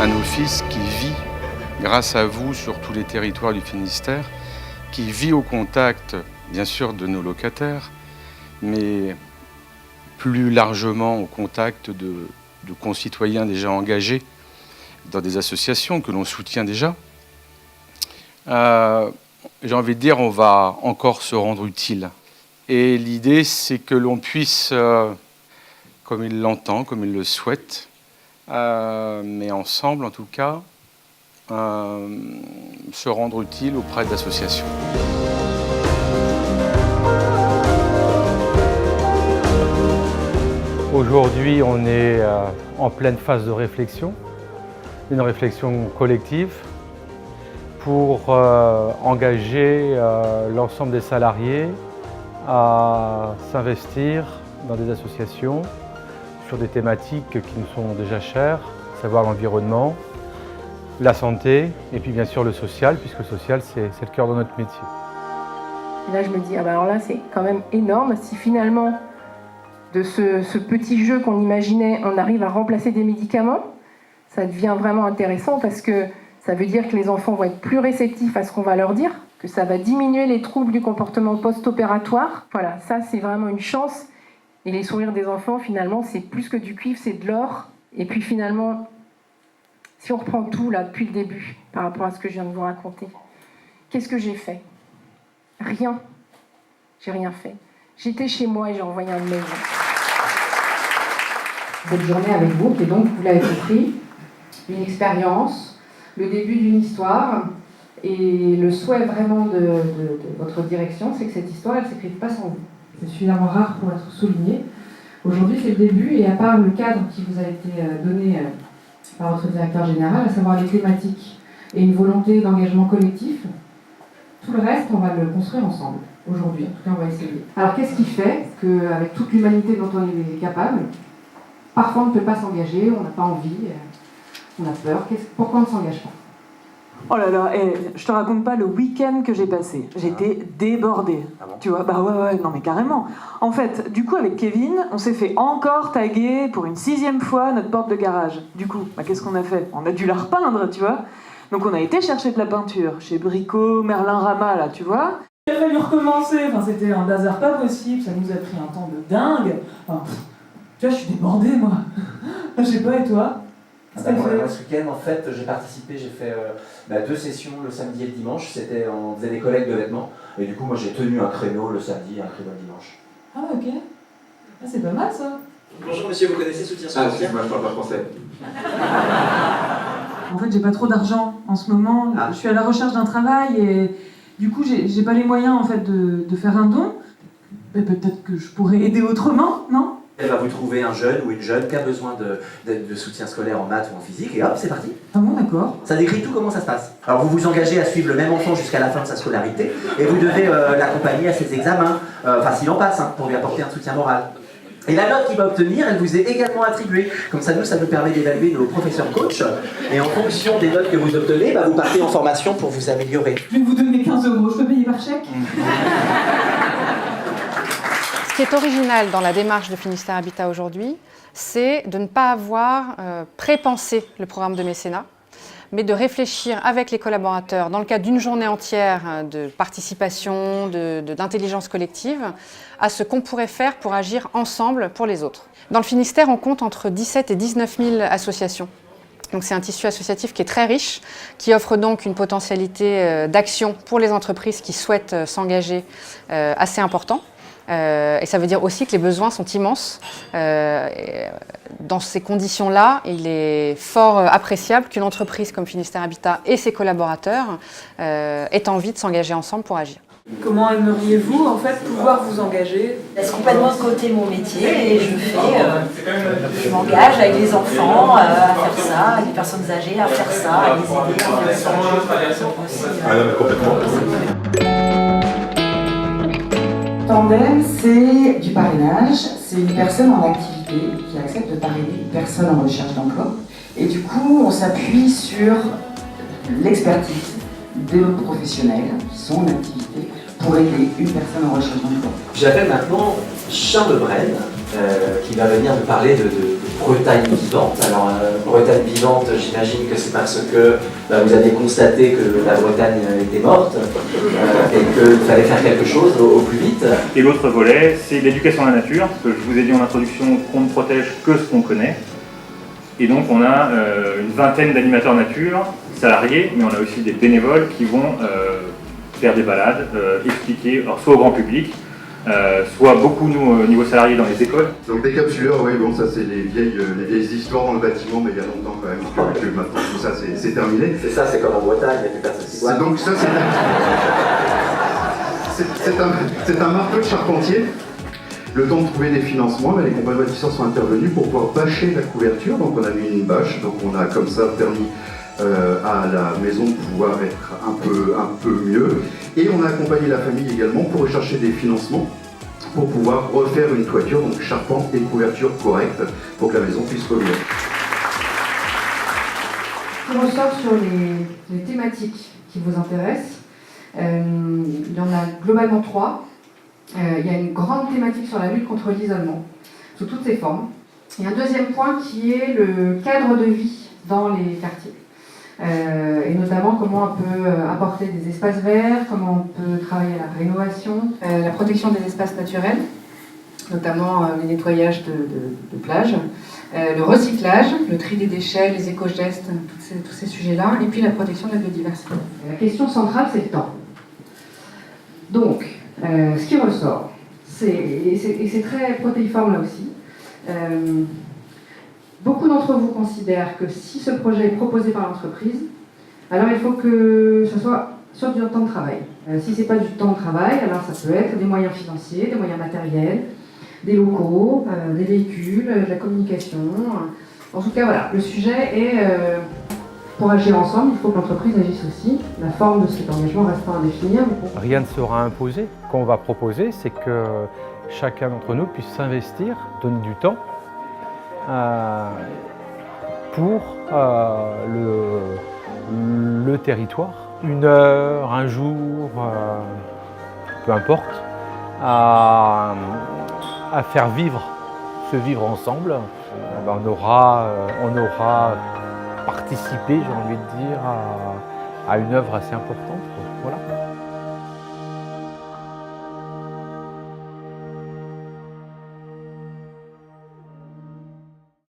un office qui vit, grâce à vous, sur tous les territoires du Finistère, qui vit au contact, bien sûr, de nos locataires, mais plus largement au contact de concitoyens déjà engagés dans des associations que l'on soutient déjà. J'ai envie de dire, on va encore se rendre utile. Et l'idée, c'est que l'on puisse, comme il l'entend, comme il le souhaite, mais ensemble en tout cas, se rendre utile auprès d'associations. Aujourd'hui, on est en pleine phase de réflexion, une réflexion collective pour engager l'ensemble des salariés à s'investir dans des associations sur des thématiques qui nous sont déjà chères, à savoir l'environnement, la santé et puis bien sûr le social, puisque le social c'est le cœur de notre métier. Et là je me dis, ah ben alors là c'est quand même énorme, si finalement de ce petit jeu qu'on imaginait, on arrive à remplacer des médicaments, ça devient vraiment intéressant parce que ça veut dire que les enfants vont être plus réceptifs à ce qu'on va leur dire, que ça va diminuer les troubles du comportement post-opératoire. Voilà, ça c'est vraiment une chance. Et les sourires des enfants, finalement, c'est plus que du cuivre, c'est de l'or. Et puis finalement, si on reprend tout là depuis le début, par rapport à ce que je viens de vous raconter, qu'est-ce que j'ai fait? Rien. J'ai rien fait. J'étais chez moi et j'ai envoyé un mail. Cette journée avec vous, qui est donc, vous l'avez compris, une expérience, le début d'une histoire, et le souhait vraiment de votre direction, c'est que cette histoire, elle ne s'écrive pas sans vous. C'est suffisamment rare pour être souligné. Aujourd'hui, c'est le début, et à part le cadre qui vous a été donné par votre directeur général, à savoir les thématiques et une volonté d'engagement collectif, tout le reste, on va le construire ensemble, aujourd'hui. En tout cas, on va essayer. Alors, qu'est-ce qui fait qu'avec toute l'humanité dont on est capable, parfois on ne peut pas s'engager, on n'a pas envie, on a peur. Pourquoi on ne s'engage pas? Oh là là, je te raconte pas le week-end que j'ai passé. J'étais débordée. Ah bon? Tu vois, bah ouais, non mais carrément. En fait, du coup avec Kevin, on s'est fait encore taguer pour une 6e fois notre porte de garage. Du coup, bah, qu'est-ce qu'on a fait? On a dû la repeindre, tu vois. Donc on a été chercher de la peinture chez Brico, Merlin Rama, là, tu vois. Il a fallu recommencer, enfin, c'était un bazar pas possible, ça nous a pris un temps de dingue. Enfin, tu vois, je suis débordée, moi. Je sais pas, et toi? Moi, ce week-end, en fait, j'ai participé, j'ai fait 2 sessions le samedi et le dimanche. On faisait des collectes de vêtements. Et du coup, moi, j'ai tenu un créneau le samedi et un créneau le dimanche. Ah, ok. Ah, c'est pas mal, ça. Bonjour monsieur, vous connaissez Soutien Solidaire? Ah, excuse-moi, je parle pas français. En fait, j'ai pas trop d'argent en ce moment. Je suis à la recherche d'un travail et du coup, j'ai pas les moyens en fait de faire un don. Mais peut-être que je pourrais aider autrement, non? Elle va vous trouver un jeune ou une jeune qui a besoin de soutien scolaire en maths ou en physique, et hop, c'est parti. Ah bon, d'accord. Ça décrit tout comment ça se passe. Alors vous vous engagez à suivre le même enfant jusqu'à la fin de sa scolarité, et vous devez l'accompagner à ses examens, enfin s'il en passe, pour lui apporter un soutien moral. Et la note qu'il va obtenir, elle vous est également attribuée. Comme ça nous permet d'évaluer nos professeurs coachs, et en fonction des notes que vous obtenez, vous partez en formation pour vous améliorer. Je vais vous donner 15 €, je peux payer par chèque? Ce qui est original dans la démarche de Finistère Habitat aujourd'hui, c'est de ne pas avoir prépensé le programme de mécénat, mais de réfléchir avec les collaborateurs, dans le cadre d'une journée entière de participation, d'intelligence collective, à ce qu'on pourrait faire pour agir ensemble pour les autres. Dans le Finistère, on compte entre 17 et 19 000 associations. Donc c'est un tissu associatif qui est très riche, qui offre donc une potentialité d'action pour les entreprises qui souhaitent s'engager assez important. Et ça veut dire aussi que les besoins sont immenses. Dans ces conditions-là, il est fort appréciable qu'une entreprise comme Finistère Habitat et ses collaborateurs aient envie de s'engager ensemble pour agir. Comment aimeriez-vous en fait pouvoir vous engager? Je laisse complètement de côté mon métier et je m'engage avec les enfants à faire ça, avec les personnes âgées à faire ça, à les aider à faire ça. Complètement. Tandem, c'est du parrainage, c'est une personne en activité qui accepte de parrainer une personne en recherche d'emploi. Et du coup, on s'appuie sur l'expertise de nos professionnels qui sont en activité pour aider une personne en recherche d'emploi. J'appelle maintenant Charles Brenne, qui va venir nous parler de Bretagne vivante. Alors, Bretagne vivante, j'imagine que c'est parce que vous aviez constaté que la Bretagne était morte et qu'il fallait faire quelque chose au plus vite. Et l'autre volet, c'est l'éducation à la nature, parce que je vous ai dit en introduction qu'on ne protège que ce qu'on connaît. Et donc on a une vingtaine d'animateurs nature, salariés, mais on a aussi des bénévoles qui vont faire des balades, expliquer, alors soit au grand public, soit beaucoup nous, au niveau salarié dans les écoles. Donc des capsuleurs, oui, bon, ça c'est les vieilles histoires dans le bâtiment, mais il y a longtemps quand même que maintenant tout ça c'est terminé. C'est ça, c'est comme en Bretagne, il n'y a plus personne qui voit. Donc ça c'est un marteau de charpentier. Le temps de trouver des financements, les compagnies bâtisseurs sont intervenus pour pouvoir bâcher la couverture, donc on a mis une bâche, donc on a comme ça permis à la maison de pouvoir être un peu mieux. Et on a accompagné la famille également pour rechercher des financements pour pouvoir refaire une toiture, donc charpente et couverture correcte pour que la maison puisse revenir. On ressort sur les thématiques qui vous intéressent. Il y en a globalement 3. Il y a une grande thématique sur la lutte contre l'isolement, sous toutes ses formes. Et un deuxième point qui est le cadre de vie dans les quartiers. Et notamment comment on peut apporter des espaces verts, comment on peut travailler à la rénovation, la protection des espaces naturels, notamment les nettoyages de plages, le recyclage, le tri des déchets, les éco-gestes, tous ces sujets-là, et puis la protection de la biodiversité. La question centrale, c'est le temps. Donc, ce qui ressort, et c'est très protéiforme là aussi, beaucoup d'entre vous considèrent que si ce projet est proposé par l'entreprise, alors il faut que ce soit sur du temps de travail. Si ce n'est pas du temps de travail, alors ça peut être des moyens financiers, des moyens matériels, des locaux, des véhicules, de la communication. En tout cas, voilà, le sujet est, pour agir ensemble, il faut que l'entreprise agisse aussi. La forme de cet engagement reste à définir. Rien ne sera imposé. Ce qu'on va proposer, c'est que chacun d'entre nous puisse s'investir, donner du temps pour le territoire. 1 heure, un jour, peu importe, à faire se vivre ensemble. On aura participé, j'ai envie de dire, à une œuvre assez importante. Voilà.